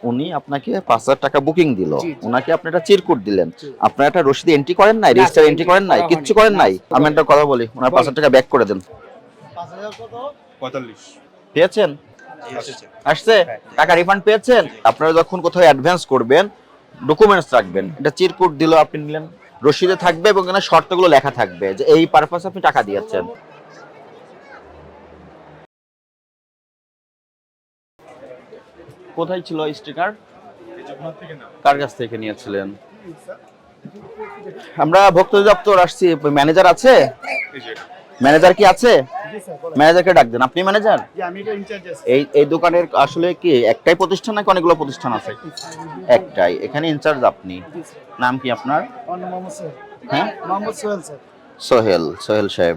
উনি আপনাকে ৫,০০০ টাকা বুকিং দিল, উনাকে আপনি একটা চিরকুট দিলেন, আপনার একটা রসিদে এন্ট্রি করেন নাই, রেজিস্টার এন্ট্রি করেন নাই, কিচ্ছু করেন নাই। আমি একটা কথা বলি, ওনার ৫,০০০ টাকা ব্যাক করে দেন। ৫,০০০ কত? 45 পেয়েছেন? আসছে টাকা রিফান্ড পেয়েছেন? আপনারা যখন কোথাও অ্যাডভান্স করবেন ডকুমেন্টস রাখবেন, এটা চিরকুট দিল আপনি নিলেন, রসিদে থাকবে এবং এখানে শর্তগুলো লেখা থাকবে যে এই পারপাসে আপনি টাকা দিয়েছেন। কোথায় ছিল স্টিকার? কার কাছ থেকে নিয়েছিলেন? আমরা ভোক্তা দপ্তর আসছি, ম্যানেজার আছে? ম্যানেজার কি আছে? ম্যানেজারকে ডাক দেন। আপনি ম্যানেজার? এই দোকানের আসলে কি একটাই প্রতিষ্ঠান নাকি অনেকগুলো প্রতিষ্ঠান আছে? একটাই। এখানে ইনচার্জ আপনি। নাম কি আপনার? হ্যাঁ, সোহেল সাহেব।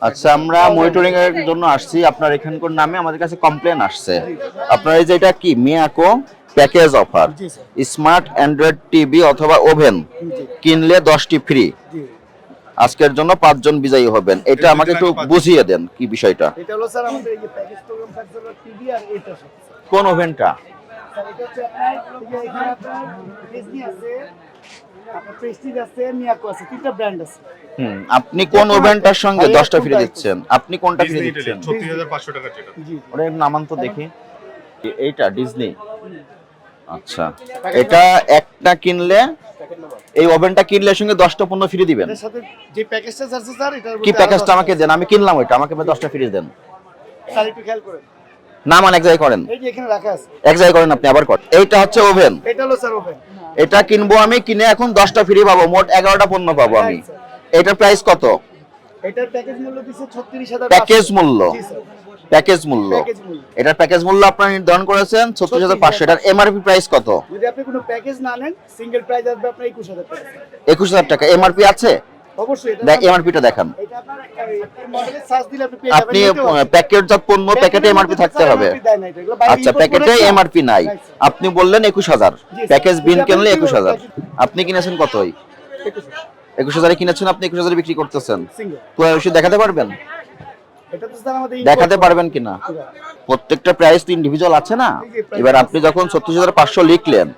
আচ্ছা, আমরা মনিটরিং এর জন্য আসছি। আপনার এখানকার নামে আমাদের কাছে কমপ্লেন আসছে। আপনার এই যে এটা কি Miyako package offer, smart Android TV অথবা ওভেন কিনলে 10টি ফ্রি, আজকের জন্য 5 জন বিজয়ী হবেন। এটা আমাকে একটু বুঝিয়ে দেন কি বিষয়টা। এটা হলো স্যার আমাদের এই যে প্যাকেজ প্রোগ্রাম থাকছে হলো টিভি আর এটা সব। কোন ওভেনটা? স্যার এটা হচ্ছে আপনার এখানে আপনার ডিজনি আছে, আপনার প্রেস্টিজ আছে, মিয়াকো আছে, তিনটা ব্র্যান্ড আছে। আপনি কোন ওভেনটার সঙ্গে 10টা ফ্রি দিচ্ছেন? আপনি কোনটা ফ্রি দিচ্ছেন? 36500 টাকা যেটা। জি। ওটা নামান তো দেখি। এইটা ডিজনি। আচ্ছা, এটা একটা কিনলে, এই ওভেনটা কিনলে সঙ্গে 10টা পণ্য ফ্রি দিবেন। এর সাথে যে প্যাকেজটা আছে স্যার, এটার কি প্যাকেজটা আমাকে দেন, আমি কিনলাম ওইটা, আমাকে 10টা ফ্রি দেন। স্যার একটু খেয়াল করেন। না মানে এক জায়গায় করেন, এই যে এখানে রাখা আছে, এক জায়গায় করেন আপনি, আবার করেন। এইটা হচ্ছে ওভেন, এটা হলো স্যার ওভেন। এটা কিনবো আমি, কিনে এখন 10টা ফ্রি পাবো, মোট 11টা পণ্য পাবো আমি। এটার প্রাইস কত? এটার প্যাকেজ মূল্য দিচ্ছে 36500। প্যাকেজ মূল্য? জি স্যার, প্যাকেজ মূল্য। এটার প্যাকেজ মূল্য আপনারা নির্ধারণ করেছেন 36500। এটার এমআরপি প্রাইস কত? যদি আপনি কোনো প্যাকেজ না নেন, সিঙ্গেল প্রাইস আসবে আপনার 21000 টাকা। 21000 টাকা। এমআরপি আছে? অবশ্যই। দেখ এমআরপিটা দেখান। এটা আপনার মডেলে সার্চ দিলে আপনি পেয়ে যাবেন। আপনি প্যাকেটজাত পণ্য, প্যাকেটে এমআরপি থাকতে হবে। আচ্ছা, প্যাকেটে এমআরপি নাই, আপনি বললেন 21000, প্যাকেজ বিন কিনলে 21000। আপনি কিনেছেন কতই? 21000 কিনেছেন আপনি, 21000 বিক্রি করতেছেন। পুরো রসিদ দেখাতে পারবেন? এটা তো স্যার আমাদের দেখাতে পারবেন কিনা? প্রত্যেকটা প্রাইস তো ইন্ডিভিজুয়াল আছে না। এবার আপনি যখন 36500 লিখলেন,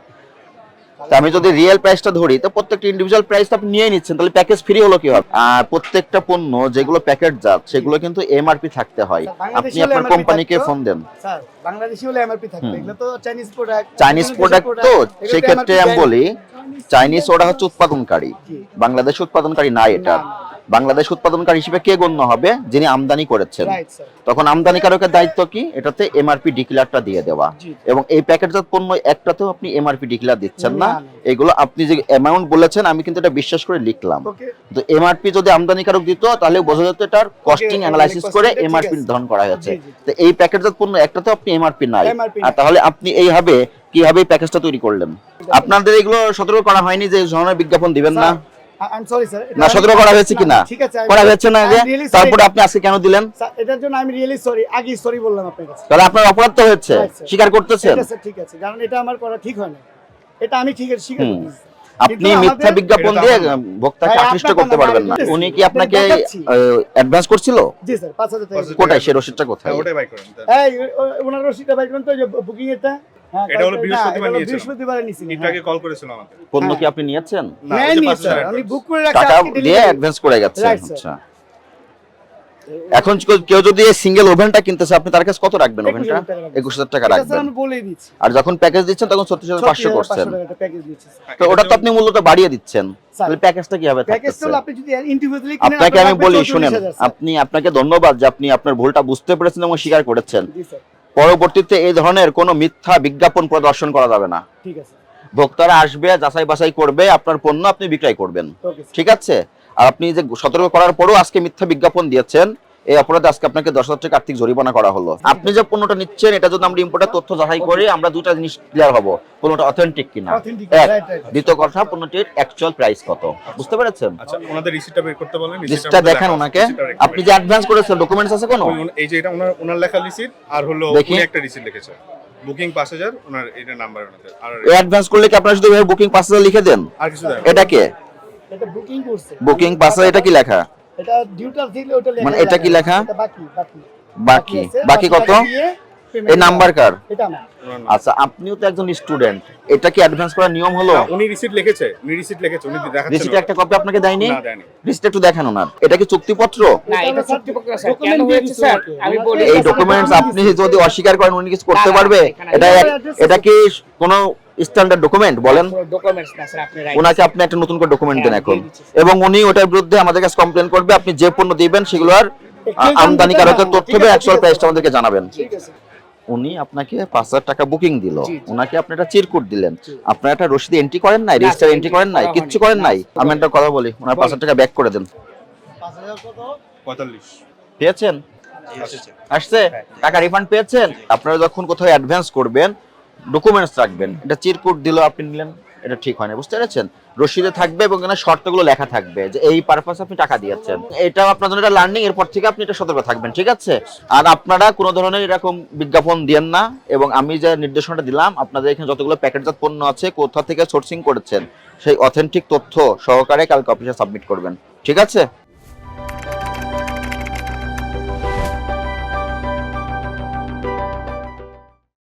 তা আমি যদি রিয়েল প্রাইসটা ধরি, তো প্রত্যেকটা ইন্ডিভিজুয়াল প্রাইস আপনি নিয়ে নিচ্ছেন, তাহলে প্যাকেজ ফ্রি হলো কি হবে? আর প্রত্যেকটা পণ্য যেগুলো প্যাকেটজাত সেগুলো কিন্তু এমআরপি থাকতে হয়। আপনি আপনার কোম্পানিকে ফোন দেন। স্যার বাংলাদেশি হলে এমআরপি থাকবে, এগুলো তো চাইনিজ প্রোডাক্ট। চাইনিজ প্রোডাক্ট তো সেই ক্ষেত্রে আমি বলি, চাইনিজ ওরা হচ্ছে উৎপাদনকারী, বাংলাদেশ উৎপাদনকারী না। এটা বাংলাদেশ উৎপাদনকারী হিসেবে কে গণ্য হবে? যিনি আমদানি করেছেন। তখন আমদানিকারকের দায়িত্ব কি? এটাতে এমআরপি ডিক্লেয়ারটা দিয়ে দেওয়া। এবং এই প্যাকেটজাত পণ্য একটাতেও আপনি এমআরপি ডিক্লেয়ার দিচ্ছেন না। এগুলো আপনি যে অ্যামাউন্ট বলেছেন, আমি কিন্তু এটা বিশ্বাস করে লিখলাম। তো এমআরপি যদি আমদানিকারক দিত, তাহলে বোঝা যেত এটার কস্টিং অ্যানালাইসিস করে এমআরপি নির্ধারণ করা হয়েছে। তো এই প্যাকেটজাত পণ্য একটাতেও আপনি এমআরপি নাই, আর তাহলে আপনি এইভাবে কিভাবে এই প্যাকেজটা তৈরি করলেন? আপনাদের এগুলো সতর্ক করা হয়নি যে এই ধরনের বিজ্ঞাপন দিবেন না? না, সতর্ক করা হয়েছে কিনা? করা হয়েছে না, যে তারপরে আপনি আজকে কেন দিলেন? এটার জন্য আমি রিয়েলি সরি, আগে সরি বললাম আপনার কাছে। তাহলে আপনার অপরাধ তো হচ্ছে, স্বীকার করতেছেন? ঠিক আছে, কারণ এটা আমার করা ঠিক হয় না, এটা আমি ঠিক স্বীকার করতেছি। আপনি মিথ্যা বিজ্ঞাপন দিয়ে ভোক্তাকে আকৃষ্ট করতে পারবেন না। উনি কি আপনাকে অ্যাডভান্স করছিল? জি স্যার, 5000 টাকা। কোথায় সেই রসিদটা কোথায়? ওটাই বাই করেন। এই ওনার রসিদটা বাই করেন তো, যে বুকিং এটা। হ্যাঁ, এটা হলো বৃহস্পতিবারে নিয়েছিলাম। একটু আগে কল করেছিল আমাকে। পণ্য কি আপনি নিয়েছেন? না, স্যার আমি বুক করে রাখছি, টাকা আজকে দিয়ে ডেলিভারি অ্যাডভান্স করে গেছেন। আচ্ছা, এখন কেউ যদি এই সিঙ্গেল ওভেনটা কিনতেছে, আপনি তার কাছে কত রাখবেন? ওভেনটা 21000 টাকা রাখবেন। আমি বলেই দিচ্ছি। আর যখন প্যাকেজ দিচ্ছেন তখন 36500 করছেন। টাকা প্যাকেজ দিচ্ছি। তো ওটা তো আপনি মূল্যটা বাড়িয়ে দিচ্ছেন, তাহলে প্যাকেজটা কিভাবে থাকছে? প্যাকেজটা হলো আপনি যদি ইন্ডিভিজুয়ালি কিনেন, আপনাকে আমি বলি শুনেন, আপনাকে ধন্যবাদ যে আপনি আপনার ভুলটা বুঝতে পেরেছেন এবং স্বীকার করেছেন। জি স্যার। পরবর্তীতে এই ধরনের কোনো মিথ্যা বিজ্ঞাপন প্রদর্শন করা যাবে না। ঠিক আছে। ভোক্তারা আসবে, যাচাই বাছাই করবে, আপনার পণ্য আপনি বিক্রয় করবেন। ঠিক আছে? আর আপনি যে সতর্ক করার পরও আজকে মিথ্যা বিজ্ঞাপন দিয়েছেন, এই অপরাধে আজকে আপনাকে 10,000 টাকা আর্থিক জরিমানা করা হলো। আপনি যে পণ্যটা নিচ্ছেন, এটা যদি আমরা ইম্পোর্টার তথ্য যাচাই করি, আমরা দুটো জিনিস ক্লিয়ার হবো, পণ্যটা অথেন্টিক কিনা। দ্বিতীয় কথা, পণ্যটির অ্যাকচুয়াল প্রাইস কত, বুঝতে পেরেছেন? আচ্ছা, ওনাদের রিসিটটা বের করতে বলেন। রিসিটটা দেখান ওনাকে। আপনি যে অ্যাডভান্স করেছেন, ডকুমেন্টস আছে কোনো? এই যে এটা ওনার লেখা রিসিট, আর হলো উনি একটা রিসিট লিখেছে, বুকিং 5000, ওনার এটা নাম্বার ওনাদের। আর অ্যাডভান্স করলে কি আপনারা শুধু বুকিং 5000 লিখে দেন? আর কিছু দেন? এটা কে? এটা বুকিং করছে। বুকিং 5000, এটা কি লেখা? এটা ডিউটার দিলে ওটা লেখা। মানে এটা কি লেখা? এটা বাকি বাকি কত? পেমেন্ট এই নাম্বার কার? এটা আমার। ওনার নাম। আচ্ছা, আপনিও তো একজন স্টুডেন্ট, এটা কি অ্যাডভান্স করার নিয়ম হলো? না, উনি রিসিট লিখেছে, উনি দেখাচ্ছেন। রিসিটের একটা কপি আপনাকে দেয়নি? না, দেয়নি। রিসিট একটু দেখান ওনার। এটা কি চুক্তিপত্র? না এটা চুক্তিপত্র স্যার কেন document হয়েছে দিয়ে স্যার দিতে আমি হবে। বলি এই ডকুমেন্টস আপনি যদি অস্বীকার করেন উনি কিছু করতে না, না, পারবে? এখানে এটা এটা কি কোনো স্ট্যান্ডার্ড ডকুমেন্ট বলেন? ডকুমেন্টস না স্যার আপনি রাইট ওনাকে আপনি একটা নতুন করে ডকুমেন্ট দেন হ্যাঁ, এখন, দিয়ে দিচ্ছি। এবং উনি ওটার বিরুদ্ধে আমাদের কাছে কমপ্লেন করবে। আপনি যে পণ্য দিবেন সেগুলোর আমদানিকারকের তথ্য ঠিক আছে, হবে, ঠিক অ্যাকচুয়াল আছে। প্রাইসটা আমাদেরকে জানাবেন। ঠিক আছে উনি আপনাকে 5,000 টাকা বুকিং দিল, জি, জি। ওনাকে আপনি একটা চিরকুট দিলেন, জি। আপনার একটা রসিদে এন্ট্রি করেন নাই, না, রেজিস্টার স্যার, এন্ট্রি করেন নাই, করা কিচ্ছু হয়নি। করেন নাই। না, আমি একটা কথা বলি, ওনার 5,000 টাকা ব্যাক করে দেন। 5000 কত? 45 পেয়েছেন? আসছে টাকা রিফান্ড পেয়েছেন? আপনারা যখন কোথাও অ্যাডভান্স করবেন ডকুমেন্টস রাখবেন, এটা চিরকুট দিল আপনি নিলেন, এটা ঠিক হয় না, বুঝতে পেরেছেন? রসিদে থাকবে এবং এখানে শর্তগুলো লেখা থাকবে যে এই পারপাসে আপনি টাকা দিয়েছেন। এটা আপনার জন্য একটা লার্নিং, এরপর থেকে আপনি এটা সতর্ক থাকবেন, ঠিক আছে? আর আপনারা কোনো ধরনের এরকম বিজ্ঞাপন দিয়েন না, এবং আমি যে নির্দেশনাটা দিলাম আপনাদের এখানে যতগুলো প্যাকেটজাত পণ্য আছে কোথা থেকে সোর্সিং করেছেন সেই অথেন্টিক তথ্য সহকারে কালকে অফিসে সাবমিট করবেন, ঠিক আছে?